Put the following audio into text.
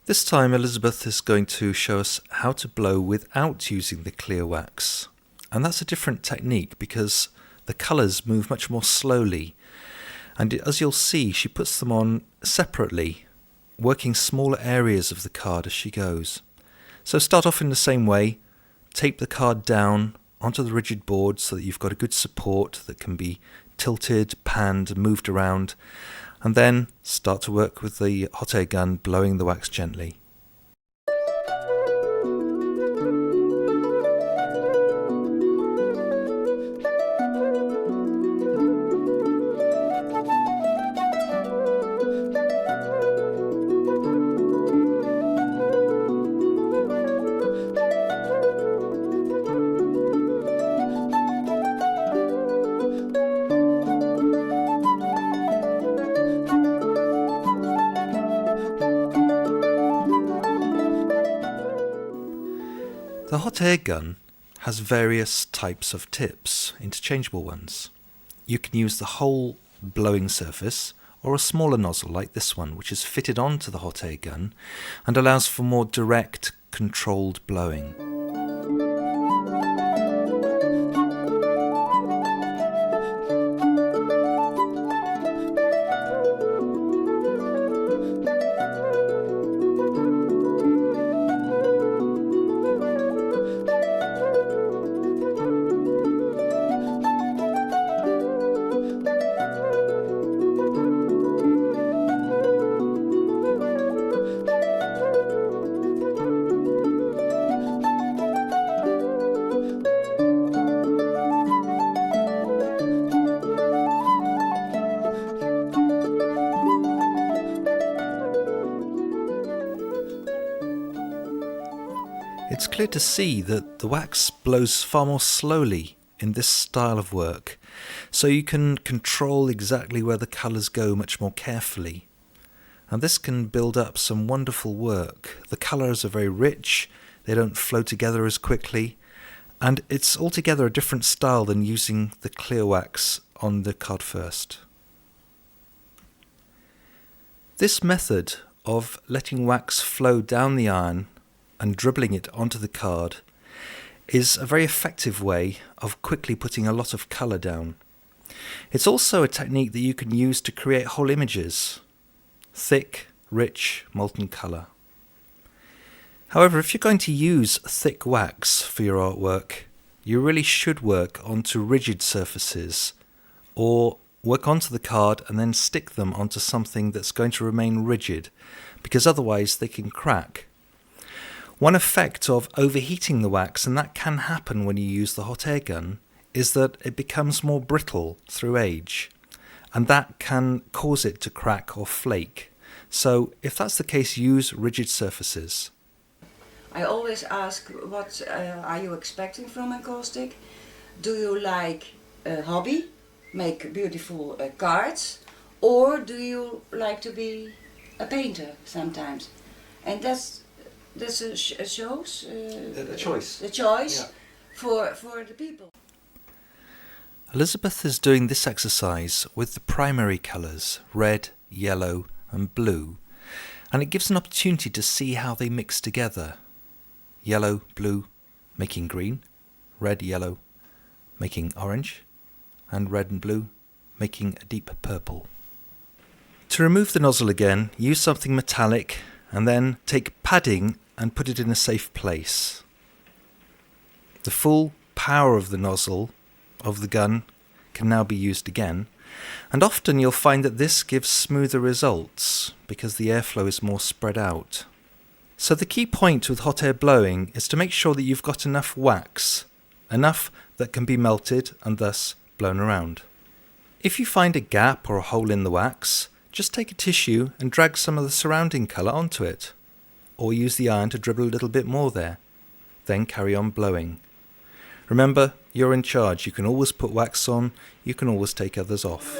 This time Elisabeth is going to show us how to blow without using the clear wax. And that's a different technique because the colours move much more slowly. And as you'll see, she puts them on separately, working smaller areas of the card as she goes. So start off in the same way, tape the card down onto the rigid board so that you've got a good support that can be tilted, panned and moved around. And then start to work with the hot air gun, blowing the wax gently. The hot air gun has various types of tips, interchangeable ones. You can use the whole blowing surface or a smaller nozzle like this one, which is fitted onto the hot air gun and allows for more direct, controlled blowing. It's clear to see that the wax blows far more slowly in this style of work, so you can control exactly where the colours go much more carefully. And this can build up some wonderful work. The colours are very rich, they don't flow together as quickly, and it's altogether a different style than using the clear wax on the card first. This method of letting wax flow down the iron and dribbling it onto the card is a very effective way of quickly putting a lot of colour down. It's also a technique that you can use to create whole images, thick, rich, molten colour. However, if you're going to use thick wax for your artwork, you really should work onto rigid surfaces or work onto the card and then stick them onto something that's going to remain rigid, because otherwise they can crack. One effect of overheating the wax, and that can happen when you use the hot air gun, is that it becomes more brittle through age, and that can cause it to crack or flake. So if that's the case, use rigid surfaces. I always ask, what are you expecting from Encaustic? Do you like a hobby, make beautiful cards, or do you like to be a painter sometimes? And that's a choice. The choice. The choice, yeah. for the people. Elisabeth is doing this exercise with the primary colours, red, yellow and blue, and it gives an opportunity to see how they mix together. Yellow, blue, making green, red, yellow, making orange, and red and blue, making a deep purple. To remove the nozzle again, use something metallic and then take padding and put it in a safe place. The full power of the nozzle of the gun can now be used again, and often you'll find that this gives smoother results because the airflow is more spread out. So the key point with hot air blowing is to make sure that you've got enough wax, enough that can be melted and thus blown around. If you find a gap or a hole in the wax, just take a tissue and drag some of the surrounding colour onto it, or use the iron to dribble a little bit more there. Then carry on blowing. Remember, you're in charge. You can always put wax on, you can always take others off.